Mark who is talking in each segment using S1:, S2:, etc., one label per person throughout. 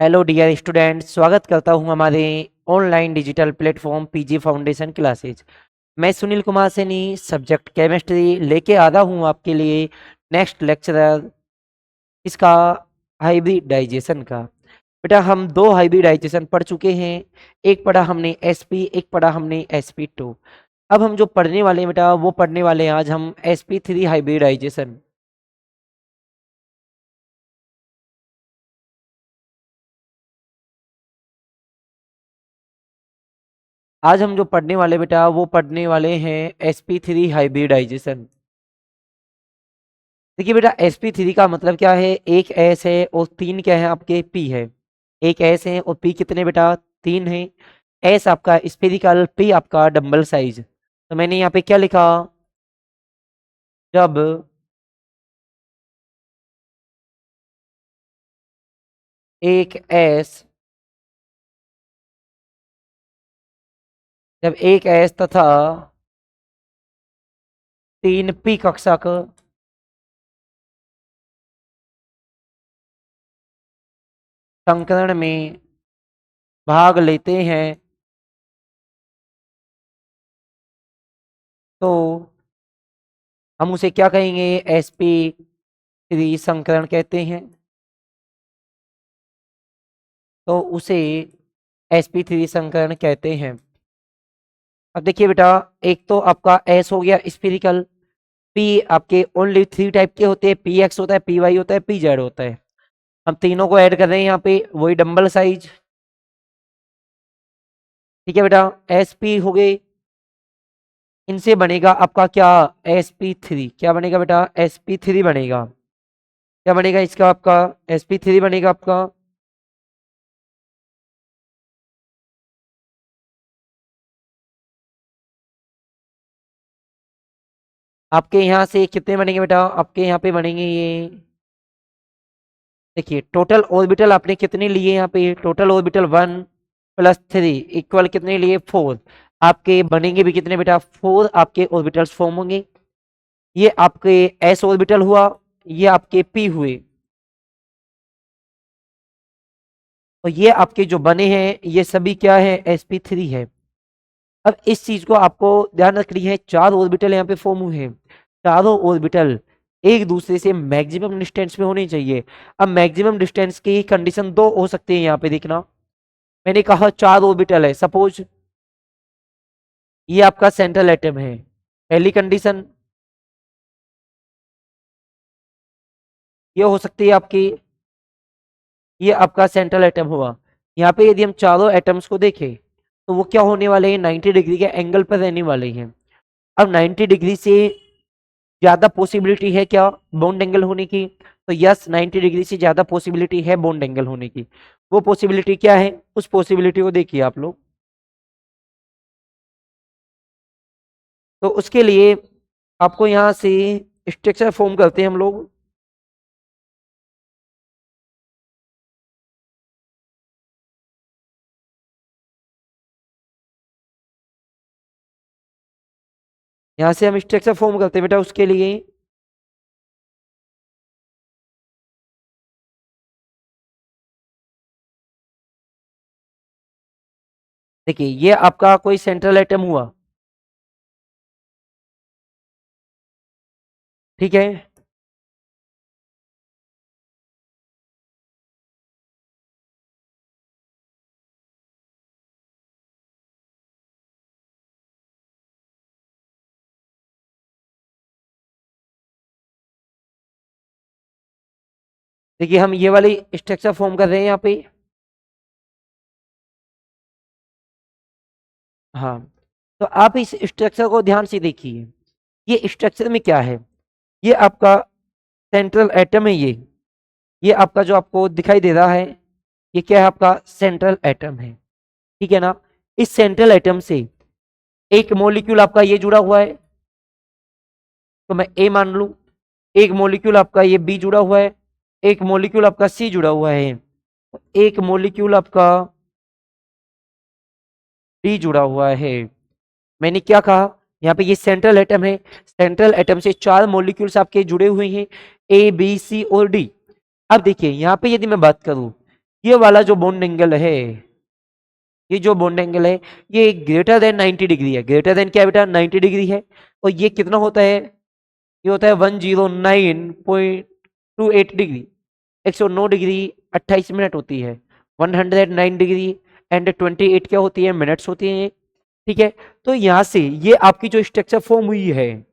S1: Hello dear student, स्वागत करता हूं हमारे online digital platform PG foundation classes. मैं सुनील कुमार सैनी सब्जेक्ट केमिस्ट्री लेके आधा हूं आपके लिए नेक्स्ट लेक्चरर इसका हाइब्रिडाइजेशन का। बेटा हम दो हाइब्रिडाइजेशन पढ़ चुके हैं। एक पढ़ा हमने एसपी, एक पढ़ा हमने sp2। अब हम जो पढ़ने वाले हैं बेटा वो पढ़ने वाले हैं आज हम sp3 हाइब्रिडाइजेशन। आज हम जो पढ़ने वाले बेटा वो पढ़ने वाले हैं sp3 हाइब्रिडाइजेशन। देखिए बेटा sp3 का मतलब क्या है, एक एस है और तीन क्या है आपके पी है। एक एस है और पी कितने बेटा, तीन है। एस आपका स्फेरिकल, पी आपका डंबल साइज। तो मैंने यहाँ पे क्या लिखा, जब एक एस जब एक एस तथा तीन पी कक्षक संकरण में भाग लेते हैं तो हम उसे क्या कहेंगे, sp3 संकरण कहते हैं। तो उसे sp3 संकरण कहते हैं। अब देखिए बेटा, एक तो आपका एस हो गया स्फेरिकल। पी आपके ओनली थ्री टाइप के होते हैं, पी एक्स होता है, पी वाई होता है, पी जेड होता है। हम तीनों को ऐड कर रहे हैं यहाँ पे, वही डंबल साइज। ठीक है बेटा, एस पी हो गए। इनसे बनेगा आपका क्या, sp3। क्या बनेगा बेटा, sp3 बनेगा। क्या बनेगा इसका आपका, sp3 बनेगा आपका। आपके यहाँ से कितने बनेंगे बेटा, आपके यहाँ पे बनेंगे ये। देखिए टोटल ऑर्बिटल आपने कितने लिए यहाँ पे, टोटल ऑर्बिटल 1 + 3 इक्वल कितने लिए, 4। आपके बनेंगे भी कितने बेटा, 4 आपके ऑर्बिटल्स फॉर्म होंगे। ये आपके एस ऑर्बिटल हुआ, ये आपके पी हुए, और ये आपके जो बने हैं ये सभी क्या है, sp3 है। अब इस चीज को आपको ध्यान रखनी है, चार ऑर्बिटल यहाँ पे फॉर्म हुए हैं। चारों ऑर्बिटल एक दूसरे से मैक्सिमम डिस्टेंस में होने चाहिए। अब मैक्सिमम डिस्टेंस की कंडीशन दो हो सकती है, यहाँ पे देखना। मैंने कहा चार ऑर्बिटल है, सपोज ये आपका सेंट्रल एटम है, पहली कंडीशन ये हो सकती है आपकी, ये आपका सेंट्रल एटम हुआ। यहाँ पे यदि हम चारों एटम्स को देखें तो वो क्या होने वाले हैं, 90 डिग्री के एंगल पर रहने वाले हैं। अब 90 डिग्री से ज्यादा पॉसिबिलिटी है क्या, बॉन्ड एंगल होने की। तो यस, 90 डिग्री से ज्यादा पॉसिबिलिटी है बॉन्ड एंगल होने की। वो पॉसिबिलिटी क्या है, उस पॉसिबिलिटी को देखिए आप लोग। तो उसके लिए आपको यहाँ से स्ट्रक्चर फॉर्म करते हैं हम लोग। यहाँ से हम स्ट्रक्चर फॉर्म करते हैं बेटा, उसके लिए देखिए ये आपका कोई सेंट्रल एटम हुआ, ठीक है। देखिए हम ये वाली स्ट्रक्चर फॉर्म कर रहे हैं यहाँ पे। हाँ, तो आप इस स्ट्रक्चर को ध्यान से देखिए। ये स्ट्रक्चर में क्या है, ये आपका सेंट्रल एटम है। ये आपका जो आपको दिखाई दे रहा है, ये क्या है, आपका सेंट्रल एटम है, ठीक है ना। इस सेंट्रल एटम से एक मॉलिक्यूल आपका ये जुड़ा हुआ है, तो मैं ए मान लूं। एक मॉलिक्यूल आपका ये बी जुड़ा हुआ है, एक मॉलिक्यूल आपका सी जुड़ा हुआ है, एक मॉलिक्यूल आपका डी जुड़ा हुआ है। मैंने क्या कहा, यहाँ पे ये सेंट्रल एटम है, सेंट्रल एटम से चार मॉलिक्यूल्स आपके जुड़े हुए हैं, ए बी सी और डी। अब देखिए यहाँ पे यदि मैं बात करूं, ये वाला जो बॉन्ड एंगल है, ये जो बॉन्ड एंगल है, ये ग्रेटर देन 90 डिग्री है। ग्रेटर देन क्या है बेटा? 90 डिग्री है। और ये कितना होता है? ये होता है 109.28 डिग्री, 109 डिग्री 28 मिनट होती है। 109 डिग्री एंड 28 क्या होती है? मिनट्स होती है। ठीक है, तो यहां से ये आपकी जो स्ट्रक्चर फॉर्म हुई है,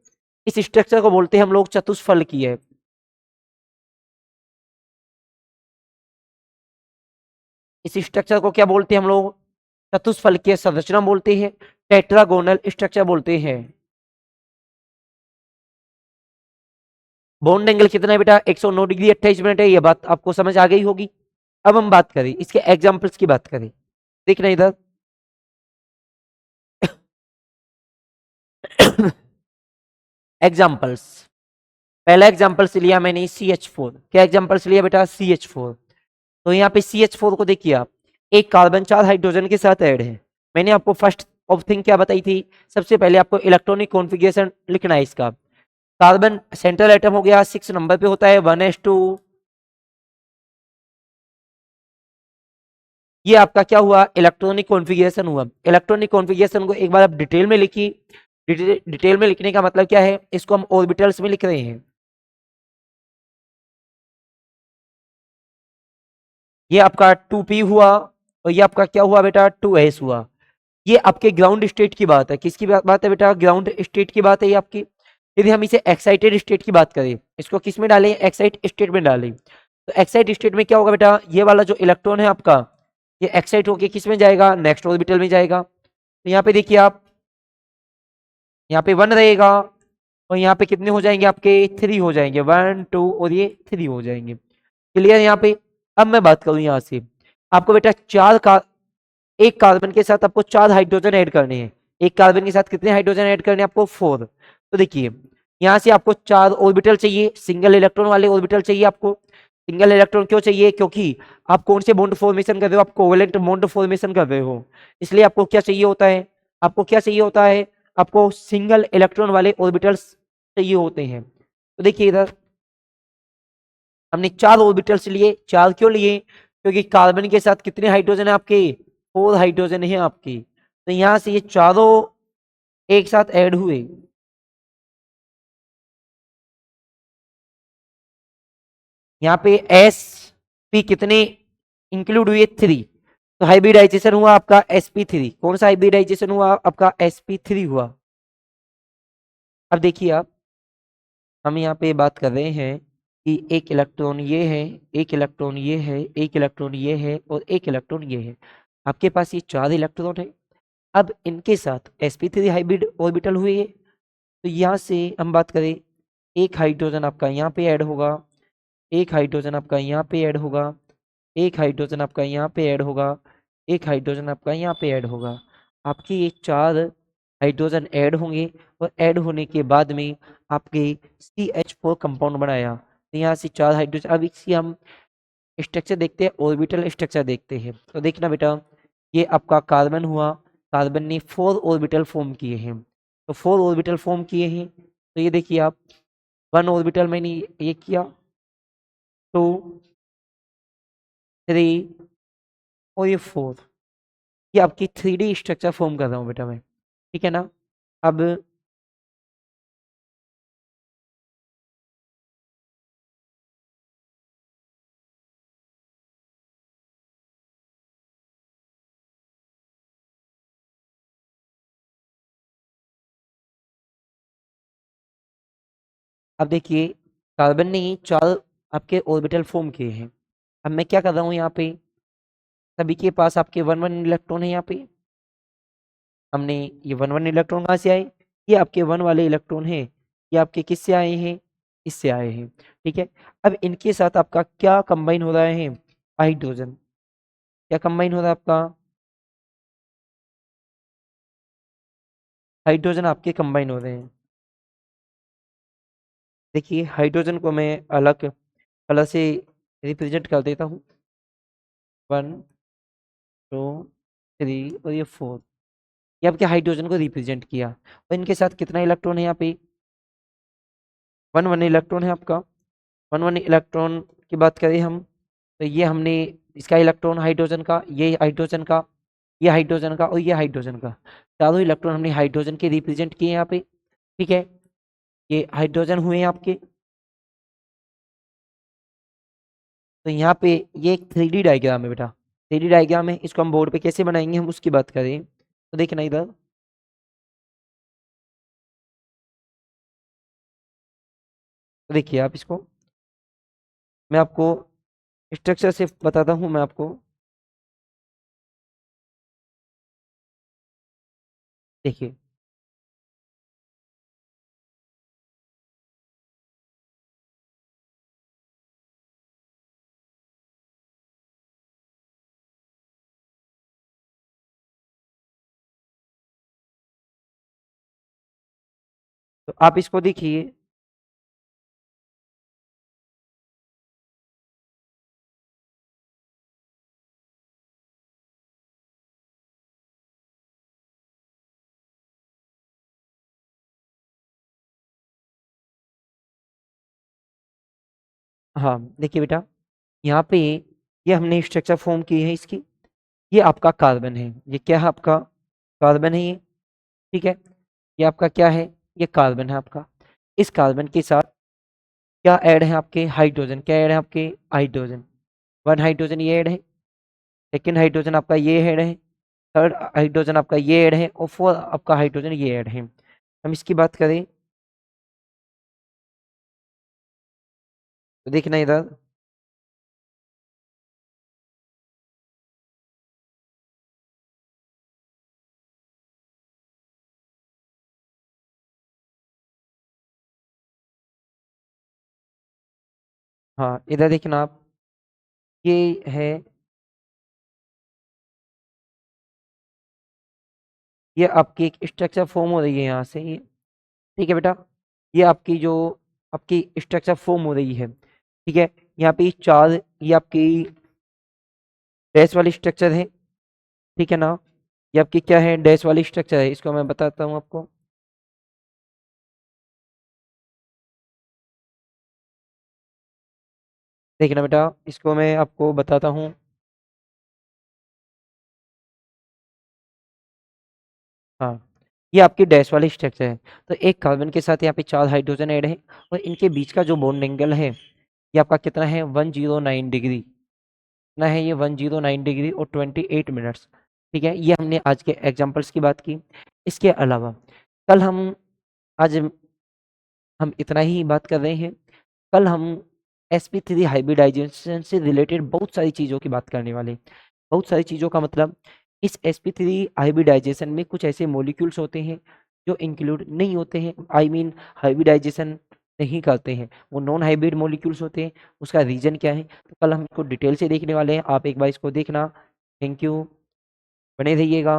S1: इस स्ट्रक्चर को बोलते हैं हम लोग चतुष्फल की है। इस स्ट्रक्चर को क्या बोलते हैं हम लोग? चतुष्फलकीय संरचना बोलते हैं, टेट्रागोनल स्ट्रक्चर बोलते हैं। बॉन्ड एंगल कितना है बेटा? 109 डिग्री 28 मिनट है। ये बात आपको समझ आ गई होगी। अब हम बात करें इसके एग्जाम्पल्स की बात करें, देखना इधर। एग्जाम्पल्स, पहला एग्जाम्पल्स लिया मैंने CH4। क्या एग्जाम्पल्स लिया बेटा? CH4। तो यहाँ पे CH4 को देखिए आप, एक कार्बन 4 हाइड्रोजन के साथ ऐड है। मैंने आपको फर्स्ट ऑफ थिंग क्या बताई थी? सबसे पहले आपको इलेक्ट्रॉनिक कॉन्फ़िगरेशन लिखना है इसका। कार्बन सेंट्रल एटम हो गया, 6 नंबर पे होता है 1s2। ये आपका क्या हुआ? इलेक्ट्रॉनिक कॉन्फ़िगरेशन हुआ। इलेक्ट्रॉनिक कॉन्फ़िगरेशन को एक बार आप डिटेल में लिखिए। डिटेल में लिखने का मतलब क्या है? इसको हम ऑर्बिटल्स में लिख रहे हैं। ये आपका 2p हुआ, और ये आपका क्या हुआ बेटा? 2s हुआ। ये आपके ग्राउंड स्टेट की बात है। किसकी बात है बेटा? ग्राउंड स्टेट की बात है ये आपकी। यदि हम इसे एक्साइटेड स्टेट की बात करें, इसको किस में डालें? एक्साइट स्टेट में डालें। तो एक्साइट स्टेट में क्या होगा बेटा? ये वाला जो इलेक्ट्रॉन है आपका, ये एक्साइट होके किस में जाएगा? नेक्स्ट ऑर्बिटल में जाएगा। तो यहाँ पे देखिए आप, यहाँ पे 1 रहेगा, और यहाँ पे कितने हो जाएंगे आपके? 3 हो जाएंगे। 1 2 और ये 3 हो जाएंगे। क्लियर यहाँ पे? अब मैं बात करूँ यहाँ से, आपको बेटा एक कार्बन के साथ आपको 4 हाइड्रोजन ऐड करने हैं। एक कार्बन के साथ कितने हाइड्रोजन ऐड करने हैं आपको? 4। तो देखिए, यहाँ से आपको 4 ऑर्बिटल चाहिए, सिंगल इलेक्ट्रॉन वाले ऑर्बिटल चाहिए आपको। सिंगल इलेक्ट्रॉन क्यों चाहिए? क्योंकि आप कौन से बॉन्ड फॉर्मेशन कर रहे हो? आप कोवेलेंट बॉन्ड फॉर्मेशन कर रहे हो। इसलिए आपको क्या चाहिए होता है? आपको क्या चाहिए होता है? आपको सिंगल इलेक्ट्रॉन वाले ऑर्बिटल्स चाहिए होते हैं। तो देखिए इधर हमने 4 ऑर्बिटल्स लिए। 4 क्यों लिए? क्योंकि कार्बन के साथ कितने हाइड्रोजन है आपके? 4 हाइड्रोजन है आपके। तो यहां से ये चारों एक साथ ऐड हुए। यहाँ पे sp कितने इंक्लूड हुए? 3। तो हाइब्रिडाइजेशन हुआ आपका sp3। कौन सा हाइब्रिडाइजेशन हुआ? आपका sp3 हुआ। अब देखिए आप, हम यहाँ पे बात कर रहे हैं कि एक इलेक्ट्रॉन ये है, एक इलेक्ट्रॉन ये है, एक इलेक्ट्रॉन ये है, और एक इलेक्ट्रॉन ये है। आपके पास ये 4 इलेक्ट्रॉन है। अब इनके साथ sp3 हाइब्रिड ऑर्बिटल हुए है। तो यहाँ से हम बात करें, एक हाइड्रोजन आपका यहाँ पे ऐड होगा, एक हाइड्रोजन आपका यहाँ पे ऐड होगा, एक हाइड्रोजन आपका यहाँ पे ऐड होगा, एक हाइड्रोजन आपका यहाँ पे ऐड होगा। आपके ये 4 हाइड्रोजन ऐड होंगे, और ऐड होने के बाद में आपके CH4 कंपाउंड बनाया। तो यहाँ से 4 हाइड्रोजन। अब इसकी हम स्ट्रक्चर देखते हैं, ऑर्बिटल स्ट्रक्चर देखते हैं। तो देखना बेटा, ये आपका कार्बन हुआ। कार्बन ने 4 ऑर्बिटल फॉर्म किए हैं। तो 4 ऑर्बिटल फॉर्म किए हैं। तो ये देखिए आप, 1 ऑर्बिटल मैंने ये किया, 2 3 और ये 4। ये आपकी 3D स्ट्रक्चर फॉर्म कर रहा हूँ बेटा मैं। ठीक है ना? अब अब देखिए, कार्बन ने 4 आपके ऑर्बिटल फॉर्म किए हैं। अब मैं क्या कर रहा हूँ यहाँ पे, सभी के पास आपके 1 1 इलेक्ट्रॉन है यहाँ पे। हमने ये 1 1 इलेक्ट्रॉन कहाँ से आए? ये आपके 1 वाले इलेक्ट्रॉन हैं। ये आपके किससे आए हैं? इससे आए हैं। ठीक है, अब इनके साथ आपका क्या कंबाइन हो रहा है? हाइड्रोजन। क्या कंबाइन हो रहा है आपका? हाइड्रोजन आपके कंबाइन हो रहे हैं। देखिए, हाइड्रोजन को मैं अलग कलर से रिप्रेजेंट कर देता हूँ। 1 2 3 और ये 4। ये आपके हाइड्रोजन को रिप्रेजेंट किया। और इनके साथ कितना इलेक्ट्रॉन है यहाँ पे? 1 1 इलेक्ट्रॉन है आपका। 1 1 इलेक्ट्रॉन की बात करें हम, तो ये हमने इसका इलेक्ट्रॉन हाइड्रोजन का, ये हाइड्रोजन का, ये हाइड्रोजन का और ये हाइड्रोजन का, चारों इलेक्ट्रॉन हमने हाइड्रोजन के रिप्रेजेंट किए यहाँ पे। ठीक है, ये हाइड्रोजन हुए आपके। तो यहाँ पे ये एक 3D डायग्राम है बेटा, 3D डायग्राम है, इसको हम बोर्ड पे कैसे बनाएंगे हम उसकी बात करें। तो देखना इधर, तो देखिए आप इसको, मैं आपको स्ट्रक्चर से बताता हूँ मैं आपको। देखिए, तो आप इसको देखिए। हाँ देखिए बेटा, यहाँ पे ये हमने स्ट्रक्चर फॉर्म की है इसकी। ये आपका कार्बन है, ये क्या है आपका, कार्बन है ये। ठीक है, ये आपका क्या है, ये कार्बन है आपका। इस कार्बन के साथ क्या ऐड है आपके, हाइड्रोजन। क्या ऐड है आपके, हाइड्रोजन। वन हाइड्रोजन ये ऐड है, सेकेंड हाइड्रोजन आपका ये ऐड है, थर्ड हाइड्रोजन आपका ये ऐड है, और फोर्थ आपका हाइड्रोजन ये ऐड है। हम इसकी बात करें तो देखना इधर, हाँ इधर देखना आप, ये है, ये आपकी एक स्ट्रक्चर फॉर्म हो रही है यहाँ से ये। ठीक है बेटा, ये आपकी जो आपकी स्ट्रक्चर फॉर्म हो रही है। ठीक है, यहाँ पे चार, ये आपकी डैश वाली स्ट्रक्चर है। ठीक है ना, ये आपकी क्या है, डैश वाली स्ट्रक्चर है, इसको मैं बताता हूँ आपको। देखना बेटा, इसको मैं आपको बताता हूँ। हाँ, ये आपकी डैश वाली स्ट्रक्चर है। तो एक कार्बन के साथ यहाँ पे चार हाइड्रोजन ऐड है, और इनके बीच का जो बॉन्ड एंगल है ये आपका कितना है, 109 डिग्री। कितना है ये, 109 डिग्री और 28 मिनट्स। ठीक है, ये हमने आज के एग्जाम्पल्स की बात की। इसके अलावा कल हम, आज हम इतना ही बात कर रहे हैं। कल हम sp3 हाइब्रिडाइजेशन से रिलेटेड बहुत सारी चीज़ों की बात करने वाले हैं। बहुत सारी चीज़ों का मतलब, इस sp3 हाइब्रिडाइजेशन में कुछ ऐसे मॉलिक्यूल्स होते हैं जो इंक्लूड नहीं होते हैं, आई मीन हाइब्रिडाइजेशन नहीं करते हैं, वो नॉन हाइब्रिड मॉलिक्यूल्स होते हैं। उसका रीजन क्या है, तो कल हम इसको डिटेल से देखने वाले हैं। आप एक बार इसको देखना। थैंक यू, बने रहिएगा।